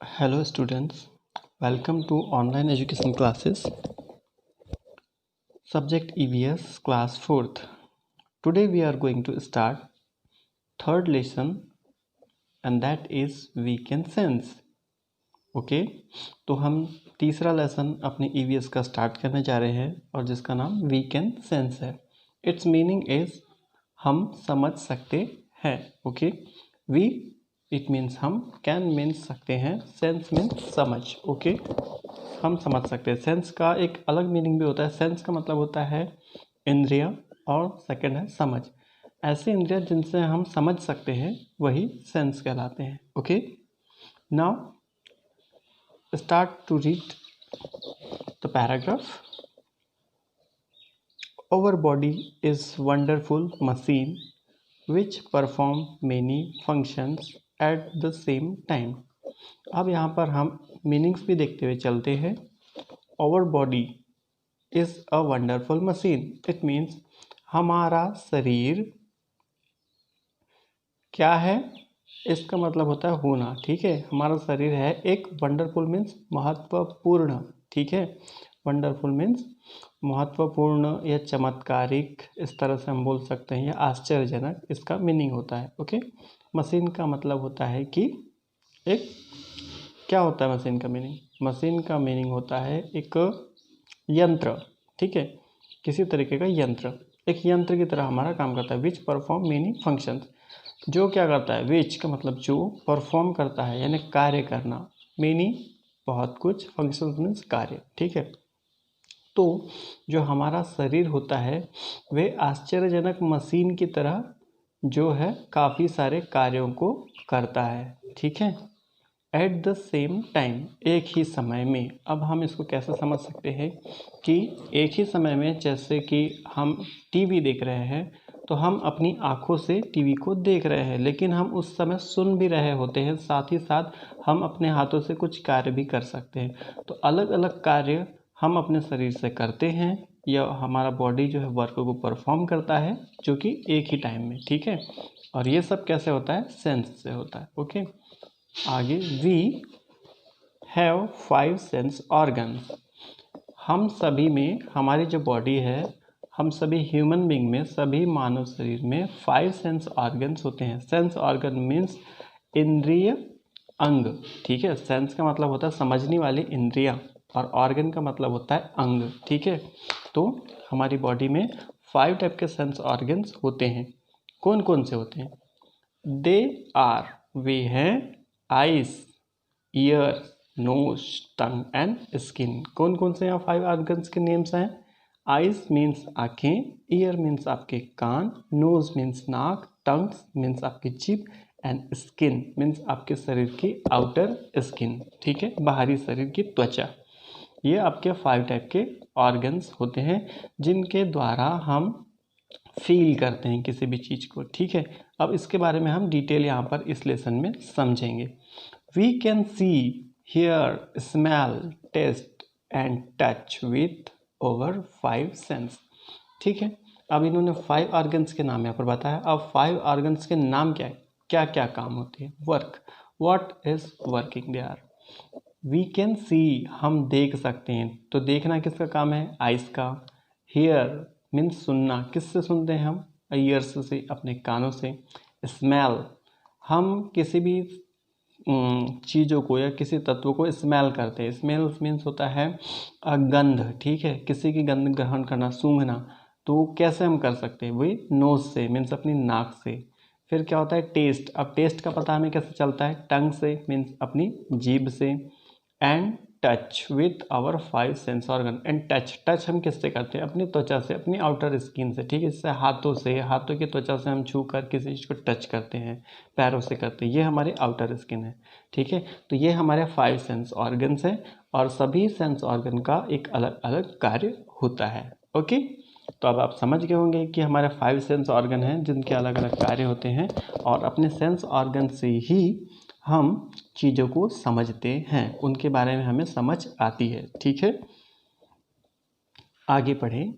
Hello students, welcome to online education classes. Subject EVS class 4th. Today we are going to start third lesson and that is weekend sense. Okay तो हम तीसरा lesson अपने EVS का start करने जा रहे हैं और जिसका नाम वीकेंड सेंस है. इट्स मीनिंग इज हम समझ सकते हैं. ओके वी इट मीन्स हम, कैन मीन्स सकते हैं, सेंस मीन्स समझ. ओके हम समझ सकते हैं. सेंस का एक अलग मीनिंग भी होता है. सेंस का मतलब होता है इंद्रिय और सेकंड है समझ. ऐसे इंद्रिय जिनसे हम समझ सकते हैं वही सेंस कहलाते हैं. Okay now start to read the paragraph. Our body is wonderful machine which perform many functions at the same time. अब यहाँ पर हम मीनिंग्स भी देखते हुए चलते हैं. Our body is a wonderful machine. It means हमारा शरीर क्या है, इसका मतलब होता है होना. ठीक है, हमारा शरीर है एक वंडरफुल मीन्स महत्वपूर्ण. ठीक है, वंडरफुल मीन्स महत्वपूर्ण या चमत्कारिक, इस तरह से हम बोल सकते हैं, या आश्चर्यजनक इसका मीनिंग होता है. ओके मशीन का मतलब होता है कि एक, क्या होता है मशीन का मीनिंग? मशीन का मीनिंग होता है एक यंत्र. ठीक है, किसी तरीके का यंत्र, एक यंत्र की तरह हमारा काम करता है. विच परफॉर्म मेनी फंक्शंस, जो क्या करता है, विच का मतलब जो, परफॉर्म करता है यानी कार्य करना, मेनी बहुत कुछ, फंक्शंस मीन्स कार्य. ठीक है, तो जो हमारा शरीर होता है वे आश्चर्यजनक मशीन की तरह जो है काफ़ी सारे कार्यों को करता है. ठीक है, एट द सेम टाइम, एक ही समय में. अब हम इसको कैसे समझ सकते हैं कि एक ही समय में, जैसे कि हम टीवी देख रहे हैं तो हम अपनी आँखों से टीवी को देख रहे हैं, लेकिन हम उस समय सुन भी रहे होते हैं, साथ ही साथ हम अपने हाथों से कुछ कार्य भी कर सकते हैं. तो अलग अलग कार्य हम अपने शरीर से करते हैं, या हमारा बॉडी जो है वर्क को परफॉर्म करता है, जो कि एक ही टाइम में. ठीक है, और ये सब कैसे होता है, सेंस से होता है. ओके आगे, वी हैव 5 सेंस ऑर्गन्स. हम सभी में, हमारी जो बॉडी है, हम सभी ह्यूमन बीइंग में, सभी मानव शरीर में 5 सेंस ऑर्गन्स होते हैं. सेंस ऑर्गन मीन्स इंद्रिय अंग. ठीक है, सेंस का मतलब होता है समझने वाली इंद्रियां और ऑर्गन का मतलब होता है अंग. ठीक है, तो हमारी बॉडी में 5 टाइप के सेंस ऑर्गन्स होते हैं. कौन कौन से होते हैं? दे आर, वे हैं eyes, ear, nose, tongue and skin. कौन कौन से यहाँ 5 ऑर्गन्स के नेम्स हैं? आइस मीन्स आँखें, ईयर मीन्स आपके कान, नोज मीन्स नाक, टंग मीन्स आपकी जीभ, एंड स्किन मीन्स आपके शरीर की आउटर स्किन. ठीक है, बाहरी शरीर की त्वचा. ये आपके 5 टाइप के ऑर्गन्स होते हैं जिनके द्वारा हम फील करते हैं किसी भी चीज़ को. ठीक है, अब इसके बारे में हम डिटेल यहाँ पर इस लेसन में समझेंगे. We can see, hear, smell, taste and touch with our 5 sense. ठीक है, अब इन्होंने 5 ऑर्गन्स के नाम यहाँ पर बताया. अब 5 ऑर्गन्स के नाम क्या है, क्या क्या काम होते हैं? Work, what is working they are. We can see, हम देख सकते हैं, तो देखना किसका काम है? आइस का. हियर मीन्स सुनना, किससे सुनते हैं हम? ईयर्स से, अपने कानों से. स्मेल, हम किसी भी चीज़ों को या किसी तत्व को स्मेल करते हैं. स्मेल मीन्स होता है गंध. ठीक है, किसी की गंध ग्रहण करना, सूंघना. तो कैसे हम कर सकते हैं? वही नोज से, मीन्स अपनी नाक से. फिर क्या होता है? टेस्ट. अब टेस्ट का पता हमें कैसे चलता है? टंग से, मीन्स अपनी जीभ से. And touch with our 5 sense organ. And touch, touch हम किससे करते हैं? अपनी त्वचा से, अपनी आउटर स्किन से. ठीक है, इससे हाथों से, हाथों की त्वचा से हम छू कर किसी चीज़ को टच करते हैं, पैरों से करते हैं. ये हमारी आउटर स्किन है. ठीक है, तो ये हमारे 5 सेंस ऑर्गन्स हैं और सभी सेंस ऑर्गन का एक अलग अलग कार्य होता है. ओके, तो अब आप समझ गए होंगे कि हमारे 5 सेंस ऑर्गन हैं जिनके अलग अलग कार्य होते हैं, और अपने सेंस ऑर्गन से ही हम चीज़ों को समझते हैं, उनके बारे में हमें समझ आती है. ठीक है, आगे पढ़ें.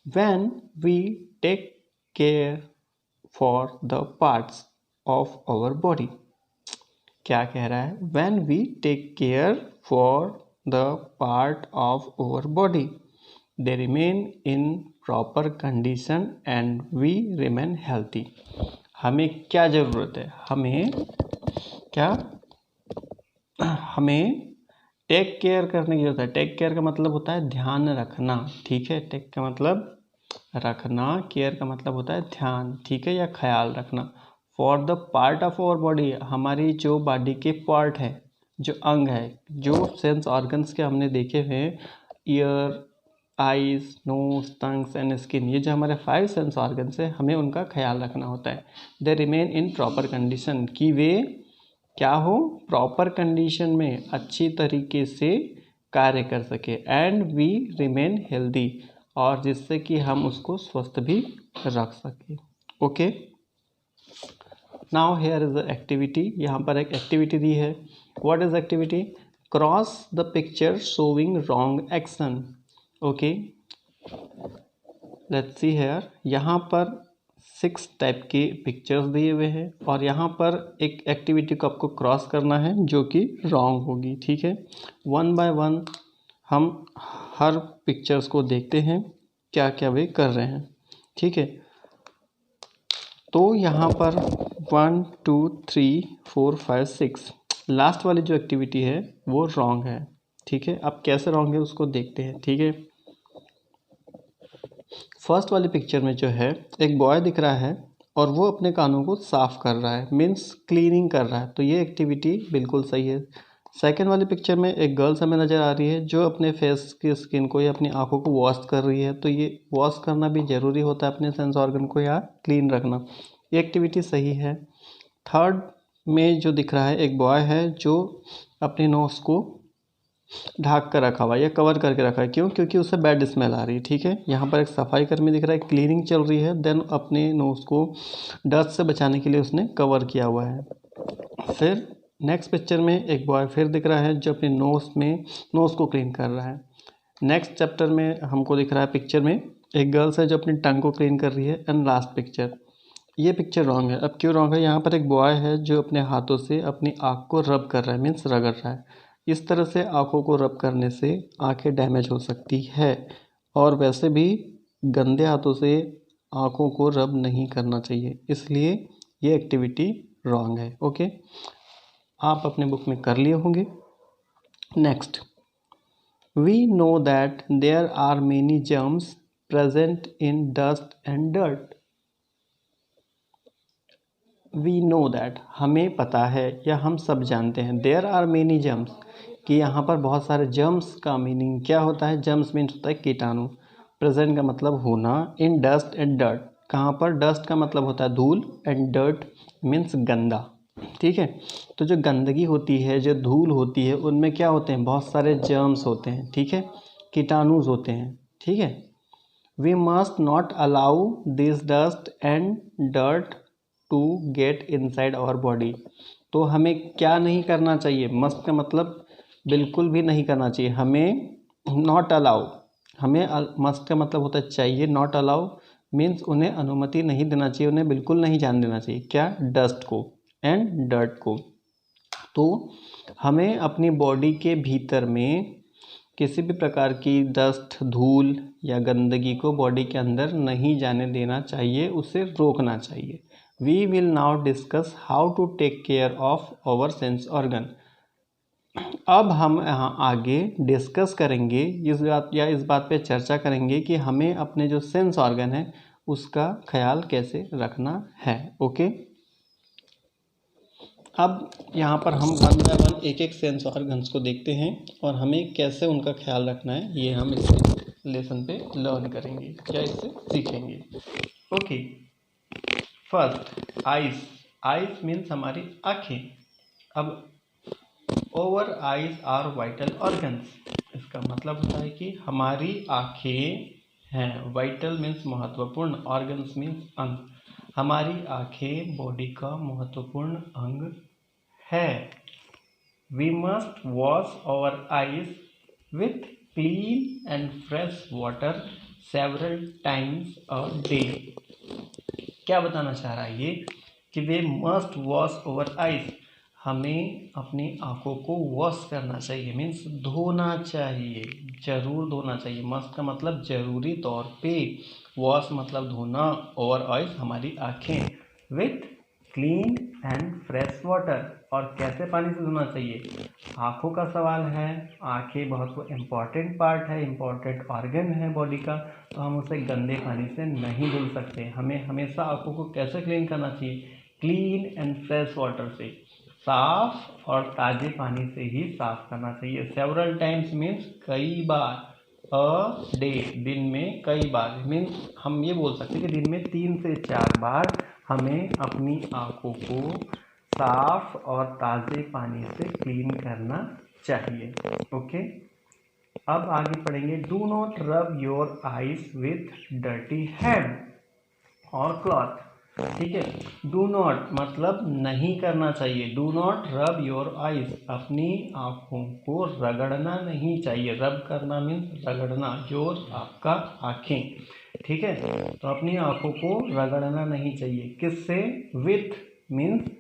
When we take care for the parts of our body. क्या कह रहा है? When we take care for the part of our body they remain in proper condition and we remain healthy. हमें क्या ज़रूरत है? हमें टेक केयर करने की जरूरत है। टेक केयर का मतलब होता है ध्यान रखना, ठीक है। टेक का मतलब रखना, केयर का मतलब होता है ध्यान, ठीक है, या ख्याल रखना। For the part of our body, हमारी जो बॉडी के पार्ट है, जो अंग है, जो सेंस ऑर्गन्स के हमने देखे हैं, ear, eyes, nose, tongues and skin, ये जो हमारे 5 सेंस ऑर्गन्स है, हमें उनका ख्याल रखना होता है। दे रिमेन इन प्रॉपर कंडीशन, कि वे क्या हो? प्रॉपर कंडीशन में अच्छी तरीके से कार्य कर सके। एंड वी रिमेन हेल्दी, और जिससे कि हम उसको स्वस्थ भी रख सके। Okay, now here is a activity. यहाँ पर एक एक्टिविटी दी है। What is activity? Cross the picture showing wrong action. Okay, let's see here. यहाँ पर 6 टाइप के पिक्चर्स दिए हुए हैं, और यहाँ पर एक एक्टिविटी को आपको क्रॉस करना है जो कि रॉन्ग होगी, ठीक है। 1 बाय 1 हम हर पिक्चर्स को देखते हैं क्या क्या वे कर रहे हैं, ठीक है। तो यहाँ पर 1 2 3 4 5 6 लास्ट वाली जो एक्टिविटी है वो रॉन्ग है, ठीक है। अब कैसे रॉन्ग है उसको देखते हैं, ठीक है। फर्स्ट वाली पिक्चर में जो है एक बॉय दिख रहा है और वो अपने कानों को साफ कर रहा है, मीन्स क्लीनिंग कर रहा है, तो ये एक्टिविटी बिल्कुल सही है। सेकेंड वाली पिक्चर में एक गर्ल्स हमें नज़र आ रही है जो अपने फेस की स्किन को या अपनी आंखों को वॉश कर रही है, तो ये वॉश करना भी ज़रूरी होता है अपने सेंस ऑर्गन को या क्लीन रखना, ये एक्टिविटी सही है। थर्ड में जो दिख रहा है एक बॉय है जो अपने नोज को ढाक कर रखा हुआ है या कवर करके रखा है, क्यों? क्योंकि उससे बैड स्मेल आ रही है, ठीक है। यहाँ पर एक सफाई कर्मी दिख रहा है, क्लीनिंग चल रही है, देन अपने नोज को डस्ट से बचाने के लिए उसने कवर किया हुआ है। फिर नेक्स्ट पिक्चर में एक बॉय फिर दिख रहा है जो अपने नोज़ को क्लीन कर रहा है। नेक्स्ट चैप्टर में हमको दिख रहा है पिक्चर में एक गर्ल्स है जो अपनी टंग को क्लीन कर रही है। एंड लास्ट पिक्चर, ये पिक्चर रॉन्ग है। अब क्यों रॉन्ग है? यहाँ पर एक बॉय है जो अपने हाथों से अपनी आँख को रब कर रहा है, मीन्स रगड़ रहा है। इस तरह से आँखों को रब करने से आँखें डैमेज हो सकती है, और वैसे भी गंदे हाथों से आँखों को रब नहीं करना चाहिए, इसलिए ये एक्टिविटी रॉन्ग है। ओके, आप अपने बुक में कर लिए होंगे। Next, we know that there are many germs present in dust and dirt. We know that, हमें पता है या हम सब जानते हैं, देयर आर मेनी जर्म्स, कि यहाँ पर बहुत सारे जर्म्स का मीनिंग क्या होता है? जर्म्स मीन्स होता है कीटाणु, प्रेजेंट का मतलब होना, इन डस्ट एंड डर्ट, कहाँ पर? डस्ट का मतलब होता है धूल, एंड डर्ट मीन्स गंदा, ठीक है। तो जो गंदगी होती है, जो धूल होती है, उनमें क्या होते हैं? बहुत सारे जर्म्स होते हैं, ठीक है, कीटाणुज होते हैं, ठीक है। We must not allow this dust and dirt to get inside our body. तो हमें क्या नहीं करना चाहिए? मस्ट का मतलब बिल्कुल भी नहीं करना चाहिए, हमें नॉट अलाउ, हमें मस्ट का मतलब होता है चाहिए, नॉट अलाउ मीन्स उन्हें अनुमति नहीं देना चाहिए, उन्हें बिल्कुल नहीं जाने देना चाहिए, क्या? डस्ट को एंड डर्ट को। तो हमें अपनी बॉडी के भीतर में किसी भी प्रकार की डस्ट, धूल या गंदगी को बॉडी के अंदर नहीं जाने देना चाहिए, उसे रोकना चाहिए। We will now discuss how to take care of our sense organ. अब हम यहाँ आगे डिस्कस करेंगे इस बात पे चर्चा करेंगे कि हमें अपने जो सेंस ऑर्गन है उसका ख्याल कैसे रखना है। ओके, अब यहाँ पर हम 1 बाय 1 एक एक सेंस ऑर्गन्स को देखते हैं और हमें कैसे उनका ख्याल रखना है, ये हम इस लेसन पे लर्न करेंगे या इससे सीखेंगे। Okay, first eyes. Eyes means हमारी आँखें। अब our eyes are vital organs, इसका मतलब होता है कि हमारी आँखें हैं, वाइटल मीन्स महत्वपूर्ण, ऑर्गन्स मीन्स अंग, हमारी आँखें बॉडी का महत्वपूर्ण अंग है। We must wash our eyes with clean and fresh water several times a day. क्या बताना चाह रहा है ये? कि we must wash our eyes, हमें अपनी आँखों को वॉश करना चाहिए, मीन्स धोना चाहिए, ज़रूर धोना चाहिए। मस्ट का मतलब ज़रूरी तौर पे, वॉश मतलब धोना, और आइज हमारी आँखें, with clean and fresh water. और कैसे पानी से धोना चाहिए? आँखों का सवाल है, आँखें बहुत इम्पॉर्टेंट पार्ट है, इम्पॉर्टेंट ऑर्गन है बॉडी का, तो हम उसे गंदे पानी से नहीं धुल सकते। हमें हमेशा आँखों को कैसे क्लीन करना चाहिए? क्लीन एंड फ्रेश वाटर से, साफ और ताज़े पानी से ही साफ करना चाहिए। सेवरल टाइम्स मीन्स कई बार, अ डे दिन में कई बार, मीन्स हम ये बोल सकते हैं कि दिन में 3 से 4 बार हमें अपनी आँखों को साफ और ताज़े पानी से क्लीन करना चाहिए। ओके, अब आगे पढ़ेंगे। Do not rub your eyes with dirty hand और क्लॉथ। ठीक है, डू नॉट मतलब नहीं करना चाहिए। Do not rub your eyes, अपनी आँखों को रगड़ना नहीं चाहिए। रब करना मीन्स रगड़ना, योर आपका आँखें, ठीक है। तो अपनी आँखों को रगड़ना नहीं चाहिए। किससे? With means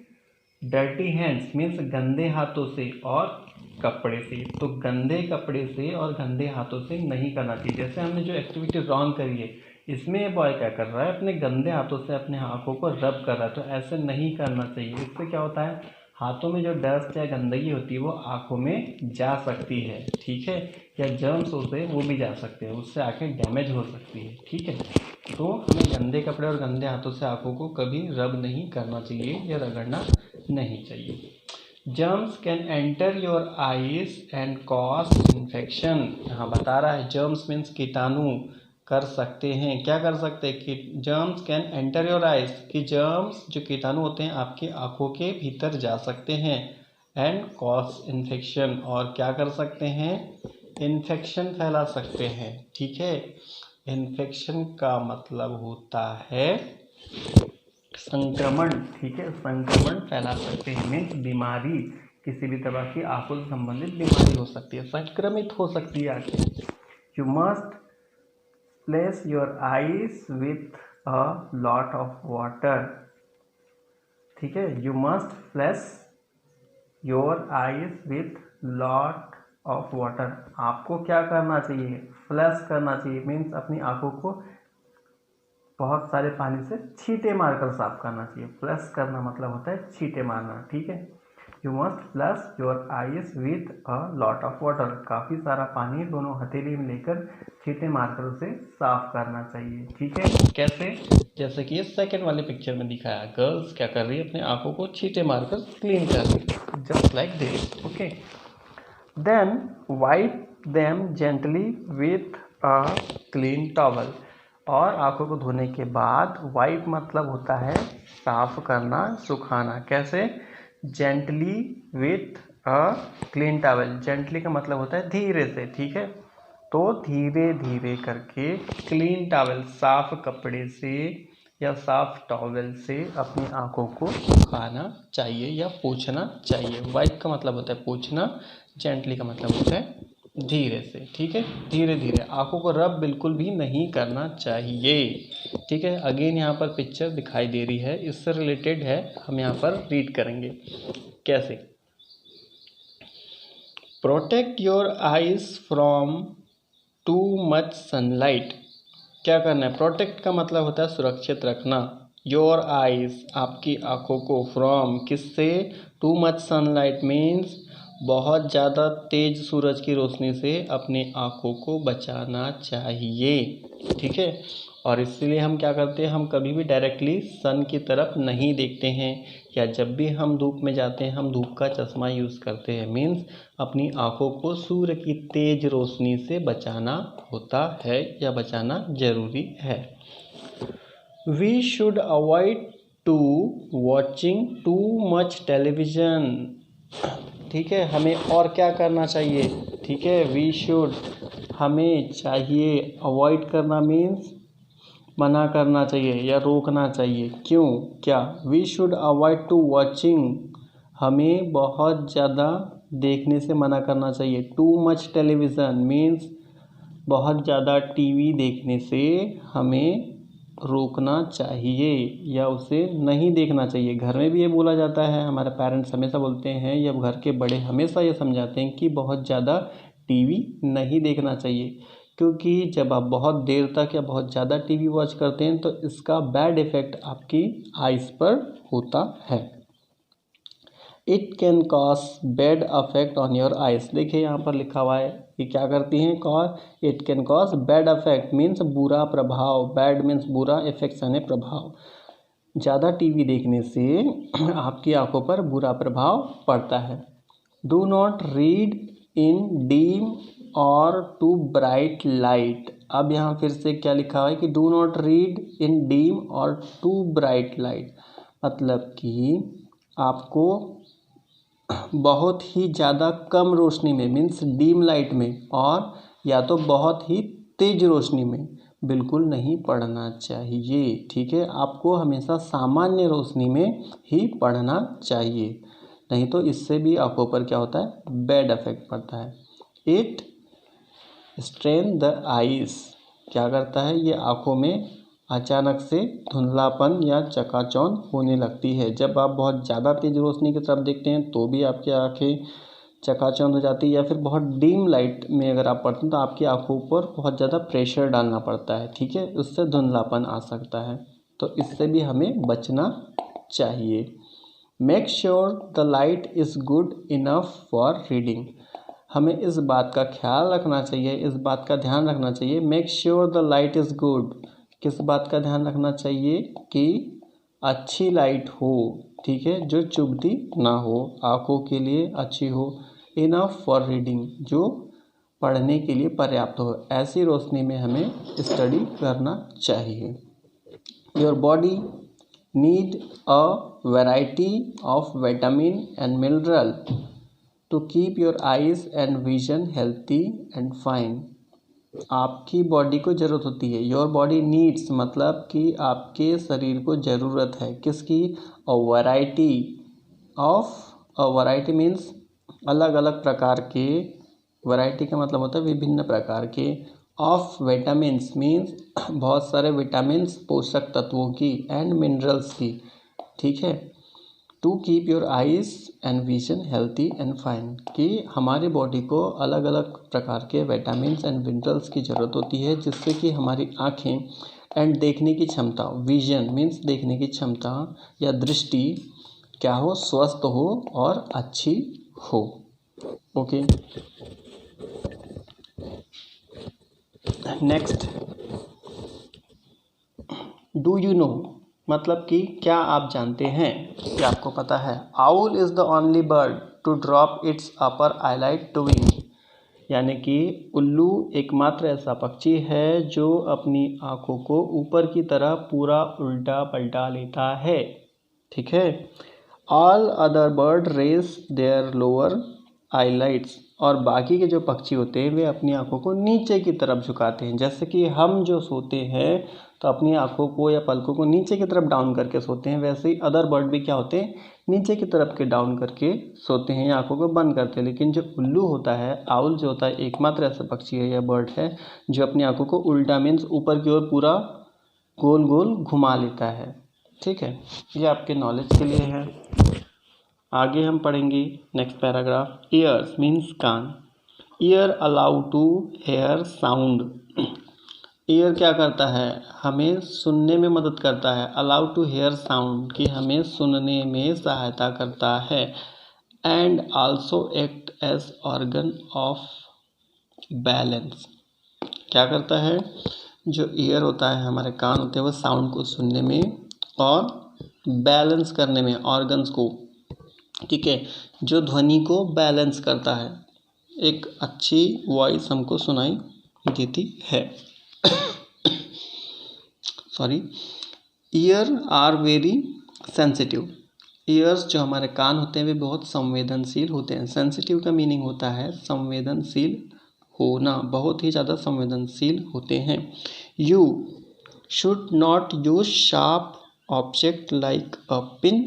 dirty hands, means गंदे हाथों से और कपड़े से। तो गंदे कपड़े से और गंदे हाथों से नहीं करना चाहिए। जैसे हमने जो एक्टिविटी रॉन्ग करी है, इसमें ये बॉय क्या कर रहा है? अपने गंदे हाथों से अपने आँखों को रब कर रहा है। तो ऐसे नहीं करना चाहिए। इससे क्या होता है? हाथों में जो डस्ट या गंदगी होती है वो आँखों में जा सकती है, ठीक है, या जर्म्स होते हैं वो भी जा सकते हैं, उससे आँखें डैमेज हो सकती है, ठीक है। तो हमें गंदे कपड़े और गंदे हाथों से आँखों को कभी रब नहीं करना चाहिए या रगड़ना नहीं चाहिए। Germs can enter your eyes and cause infection. यहाँ बता रहा है जर्म्स मीन्स कीटाणु कर सकते हैं। क्या कर सकते हैं? कि germs can enter your eyes, कि जर्म्स जो कीटाणु होते हैं आपकी आंखों के भीतर जा सकते हैं। एंड कॉज इन्फेक्शन, और क्या कर सकते हैं? इन्फेक्शन फैला सकते हैं, ठीक है। इन्फेक्शन का मतलब होता है संक्रमण, ठीक है, संक्रमण फैला सकते हैं, मीन्स बीमारी, किसी भी तरह की आंखों से संबंधित बीमारी हो सकती है, संक्रमित हो सकती है आंखें। You must place your eyes with a lot of water, ठीक है। You must place your eyes with lot of water. आपको क्या करना चाहिए? फ्लश करना चाहिए, मीन्स अपनी आंखों को बहुत सारे पानी से छींटे मारकर साफ करना चाहिए। फ्लश करना मतलब होता है छींटे मारना, ठीक है। You must flush your eyes with a lot of water. काफ़ी सारा पानी दोनों हथेली में लेकर छींटे मारकर उसे साफ करना चाहिए, ठीक है। कैसे? जैसे कि ये सेकेंड वाले पिक्चर में दिखाया, गर्ल्स क्या कर रही है? अपने आंखों को छींटे मारकर क्लीन कर रही है, just like this, okay. Then wipe them gently with a clean towel. और आंखों को धोने के बाद, वाइप मतलब होता है साफ करना, सुखाना। कैसे? Gently with a clean towel. Gently का मतलब होता है धीरे से, ठीक है। तो धीरे धीरे करके क्लीन टॉवल, साफ कपड़े से या साफ टॉवल से अपनी आंखों को सुखाना चाहिए या पोंछना चाहिए। वाइप का मतलब होता है पोंछना, जेंटली का मतलब होता है धीरे से, ठीक है। धीरे धीरे, आंखों को रब बिल्कुल भी नहीं करना चाहिए, ठीक है। अगेन यहाँ पर पिक्चर दिखाई दे रही है, इससे रिलेटेड है, हम यहाँ पर रीड करेंगे। कैसे? Protect your eyes from too much sunlight. क्या करना है? प्रोटेक्ट का मतलब होता है सुरक्षित रखना। योर आइज, आपकी आंखों को, फ्रॉम, किससे? टू मच सनलाइट मीन्स बहुत ज़्यादा तेज सूरज की रोशनी से अपनी आंखों को बचाना चाहिए, ठीक है। और इसीलिए हम क्या करते हैं? हम कभी भी डायरेक्टली सन की तरफ नहीं देखते हैं, या जब भी हम धूप में जाते हैं हम धूप का चश्मा यूज़ करते हैं, मीन्स अपनी आंखों को सूर्य की तेज रोशनी से बचाना होता है या बचाना ज़रूरी है। We should avoid to watching too much television, ठीक है। हमें और क्या करना चाहिए? ठीक है, वी शुड, हमें चाहिए, अवॉइड करना मीन्स मना करना चाहिए या रोकना चाहिए। क्यों? क्या? We should avoid to watching, हमें बहुत ज़्यादा देखने से मना करना चाहिए। टू मच टेलीविज़न मीन्स बहुत ज़्यादा टीवी देखने से हमें रोकना चाहिए या उसे नहीं देखना चाहिए। घर में भी ये बोला जाता है, हमारे पेरेंट्स हमेशा बोलते हैं या घर के बड़े हमेशा ये समझाते हैं कि बहुत ज़्यादा टीवी नहीं देखना चाहिए, क्योंकि जब आप बहुत देर तक या बहुत ज़्यादा टीवी वॉच करते हैं तो इसका बैड इफ़ेक्ट आपकी आइज़ पर होता है। It can cause bad affect on your eyes. देखिए यहाँ पर लिखा हुआ है कि क्या करती हैं, cause it can cause bad affect means बुरा प्रभाव, बैड मीन्स बुरा, इफेक्ट यानी प्रभाव। ज़्यादा टीवी देखने से आपकी आंखों पर बुरा प्रभाव पड़ता है। Do not read in dim or too bright light. अब यहाँ फिर से क्या लिखा हुआ है कि do not read in dim or too bright light, मतलब कि आपको बहुत ही ज़्यादा कम रोशनी में मीन्स डीम लाइट में और या तो बहुत ही तेज रोशनी में बिल्कुल नहीं पढ़ना चाहिए। ठीक है, आपको हमेशा सामान्य रोशनी में ही पढ़ना चाहिए, नहीं तो इससे भी आंखों पर क्या होता है, बैड इफेक्ट पड़ता है। It strain the eyes. क्या करता है, ये आंखों में अचानक से धुंधलापन या चकाचौंध होने लगती है। जब आप बहुत ज़्यादा तेज रोशनी की तरफ देखते हैं तो भी आपकी आंखें चकाचौंध हो जाती है, या फिर बहुत डीम लाइट में अगर आप पढ़ते हैं तो आपकी आंखों पर बहुत ज़्यादा प्रेशर डालना पड़ता है। ठीक है, उससे धुंधलापन आ सकता है, तो इससे भी हमें बचना चाहिए। Make sure the light is good enough for reading. हमें इस बात का ख्याल रखना चाहिए, इस बात का ध्यान रखना चाहिए। Make sure the light is good, किस बात का ध्यान रखना चाहिए कि अच्छी लाइट हो, ठीक है, जो चुभती ना हो, आँखों के लिए अच्छी हो। इनफ फॉर रीडिंग, जो पढ़ने के लिए पर्याप्त हो, ऐसी रोशनी में हमें स्टडी करना चाहिए। Your body need a variety of vitamin and mineral to keep your eyes and vision healthy and fine. आपकी बॉडी को ज़रूरत होती है, योर बॉडी नीड्स मतलब कि आपके शरीर को ज़रूरत है किसकी, अ variety of, a variety means अलग अलग प्रकार के, वैरायटी का मतलब होता है विभिन्न प्रकार के, ऑफ विटामिन्स मीन्स बहुत सारे विटामिन्स पोषक तत्वों की, एंड मिनरल्स की। ठीक है, to keep your eyes and vision healthy and fine, कि हमारी बॉडी को अलग अलग प्रकार के विटामिन्स एंड मिनरल्स की ज़रूरत होती है, जिससे कि हमारी आँखें एंड देखने की क्षमता, विजन मीन्स देखने की क्षमता या दृष्टि क्या हो, स्वस्थ हो और अच्छी हो। Okay, next, do you know मतलब कि क्या आप जानते हैं, क्या आपको पता है। Owl is the only bird to drop its upper eyelid to wing, यानी कि उल्लू एकमात्र ऐसा पक्षी है जो अपनी आँखों को ऊपर की तरफ पूरा उल्टा पलटा लेता है। ठीक है, all other bird raise their lower eyelids, और बाकी के जो पक्षी होते हैं वे अपनी आँखों को नीचे की तरफ झुकाते हैं। जैसे कि हम जो सोते हैं तो अपनी आँखों को या पलकों को नीचे की तरफ डाउन करके सोते हैं, वैसे ही अदर बर्ड भी क्या होते हैं, नीचे की तरफ के डाउन करके सोते हैं या आँखों को बंद करते हैं। लेकिन जो उल्लू होता है, आउल जो होता है, एकमात्र ऐसा पक्षी है या बर्ड है जो अपनी आँखों को उल्टा मीन्स ऊपर की ओर पूरा गोल गोल घुमा लेता है। ठीक है, ये आपके नॉलेज के लिए है। आगे हम पढ़ेंगे नेक्स्ट पैराग्राफ। ईयर्स मीन्स कान। Ear allow to hear sound. Ear क्या करता है, हमें सुनने में मदद करता है। अलाउ टू हेयर साउंड, कि हमें सुनने में सहायता करता है। And also act as organ of balance. क्या करता है, जो ईयर होता है, हमारे कान होते हैं, वो साउंड को सुनने में और बैलेंस करने में, ऑर्गन्स को, ठीक है, जो ध्वनि को बैलेंस करता है, एक अच्छी वॉइस हमको सुनाई देती है। Sorry, ear are very sensitive. Ears जो हमारे कान होते हैं वे बहुत संवेदनशील होते हैं। सेंसिटिव का मीनिंग होता है संवेदनशील होना, बहुत ही ज़्यादा संवेदनशील होते हैं। You should not use sharp object like a pin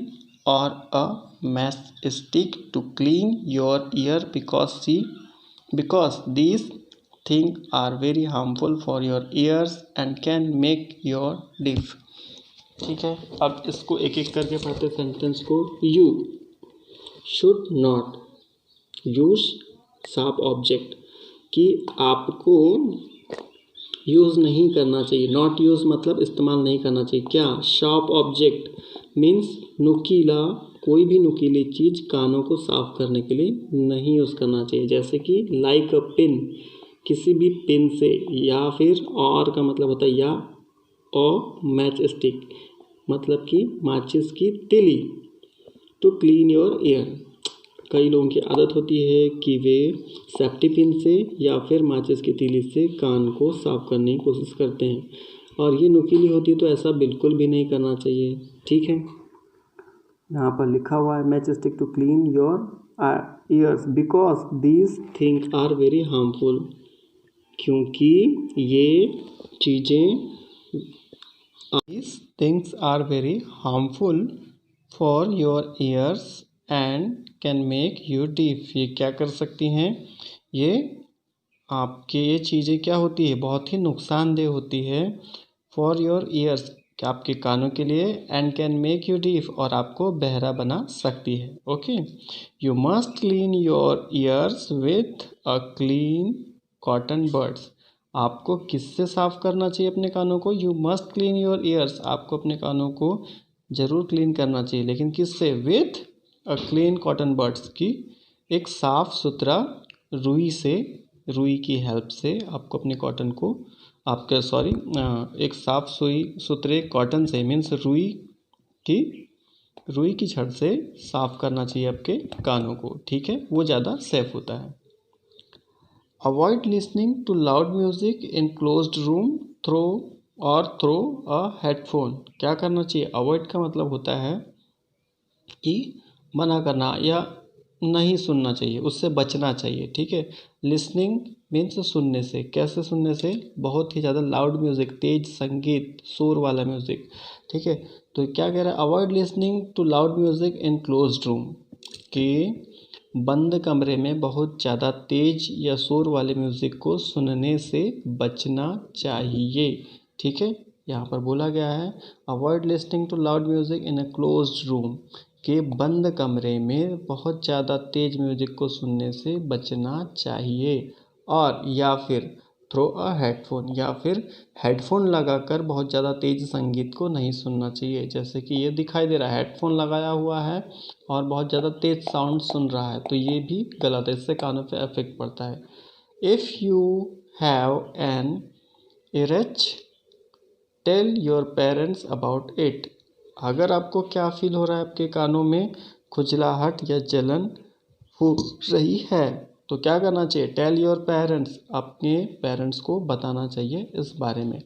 और a matchstick to clean your ear because these thing are very harmful for your ears and can make your deaf. ठीक है, अब इसको एक एक करके पढ़ते सेंटेंस को। You should not use sharp object, कि आपको यूज़ नहीं करना चाहिए। नॉट यूज़ मतलब इस्तेमाल नहीं करना चाहिए। क्या? शार्प ऑब्जेक्ट मीन्स नुकीला, कोई भी नुकीली चीज़ कानों को साफ करने के लिए नहीं यूज़ करना चाहिए। जैसे कि लाइक अ पिन, किसी भी पिन से, या फिर और का मतलब होता है या, और मैच स्टिक मतलब कि माचिस की तीली, टू क्लीन योर ईयर। कई लोगों की आदत होती है कि वे सेफ्टी पिन से या फिर माचिस की तीली से कान को साफ करने की कोशिश करते हैं, और ये नुकीली होती है तो ऐसा बिल्कुल भी नहीं करना चाहिए। ठीक है, यहाँ पर लिखा हुआ है match stick to clean your ears because these things are very harmful, क्योंकि ये चीज़ें These things are very harmful for your ears and can make you deaf। ये क्या कर सकती हैं? ये आपके ये चीज़ें क्या होती है? बहुत ही नुकसानदेह होती है। for your ears, क्या आपके कानों के लिए, and can make you deaf, और आपको बहरा बना सकती है। Okay, you must clean your ears with a clean cotton buds। आपको किससे साफ करना चाहिए अपने कानों को? You must clean your years, आपको अपने कानों को ज़रूर क्लीन करना चाहिए, लेकिन किससे? With a clean cotton buds, की एक साफ सुथरा रुई से, रुई की हेल्प से आपको अपने कॉटन को, आपके सॉरी एक साफ सुथरे कॉटन से, मीन्स रुई की छड़ से साफ करना चाहिए आपके कानों को। ठीक है, वो ज़्यादा सेफ होता है। Avoid listening to loud music in closed room through a headphone. क्या करना चाहिए? अवॉइड का मतलब होता है कि मना करना या नहीं सुनना चाहिए, उससे बचना चाहिए। ठीक है, लिसनिंग मीन्स सुनने से। कैसे सुनने से? बहुत ही ज़्यादा लाउड म्यूज़िक, तेज संगीत, शोर वाला म्यूज़िक। ठीक है, तो क्या कह रहा है? Avoid listening to loud music in closed room, कि बंद कमरे में बहुत ज़्यादा तेज या शोर वाले म्यूज़िक को सुनने से बचना चाहिए। ठीक है, यहाँ पर बोला गया है avoid listening to loud music in a closed room, के बंद कमरे में बहुत ज़्यादा तेज म्यूज़िक को सुनने से बचना चाहिए। और या फिर थ्रो अ हेडफोन, या फिर हेडफोन लगाकर बहुत ज़्यादा तेज संगीत को नहीं सुनना चाहिए। जैसे कि ये दिखाई दे रहा है, हेडफोन लगाया हुआ है और बहुत ज़्यादा तेज साउंड सुन रहा है, तो ये भी गलत है, इससे कानों पे इफेक्ट पड़ता है। If you have an earache tell your parents about it. अगर आपको क्या फील हो रहा है, आपके कानों में खुजलाहट या जलन हो रही है, तो क्या करना चाहिए? टेल योर पेरेंट्स, अपने पेरेंट्स को बताना चाहिए इस बारे में।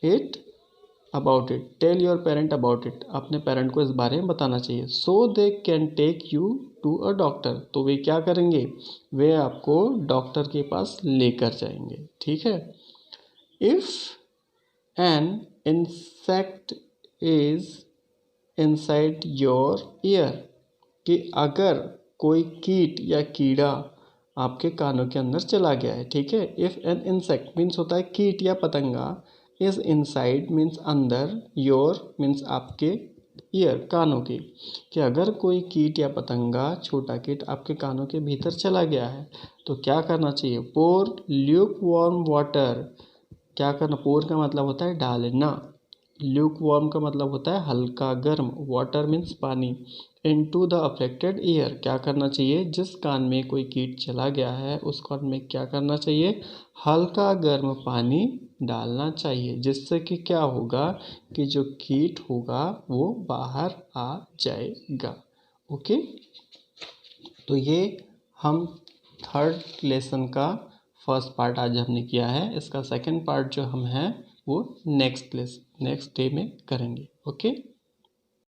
It about it, tell your parent about it, अपने पेरेंट को इस बारे में बताना चाहिए। So they can take you to a doctor, तो वे क्या करेंगे? वे आपको डॉक्टर के पास लेकर जाएंगे। ठीक है, if an insect is inside your year, कि अगर कोई कीट या कीड़ा आपके कानों के अंदर चला गया है। ठीक है, इफ़ एन इंसेक्ट मीन्स होता है कीट या पतंगा, इज इनसाइड मीन्स अंदर, योर मीन्स आपके ईयर कानों के, कि अगर कोई कीट या पतंगा, छोटा कीट आपके कानों के भीतर चला गया है तो क्या करना चाहिए? पोर ल्यूक वार्म वाटर। क्या करना? पोर का मतलब होता है डालना, ल्यूक वार्म का मतलब होता है हल्का गर्म, वाटर मीन्स पानी, इनटू द अफेक्टेड ईयर। क्या करना चाहिए? जिस कान में कोई कीट चला गया है उस कान में क्या करना चाहिए? हल्का गर्म पानी डालना चाहिए, जिससे कि क्या होगा कि जो कीट होगा वो बाहर आ जाएगा। ओके, तो ये हम थर्ड लेसन का फर्स्ट पार्ट आज हमने किया है। इसका सेकंड पार्ट जो हम हैं वो नेक्स्ट डे में करेंगे। ओके।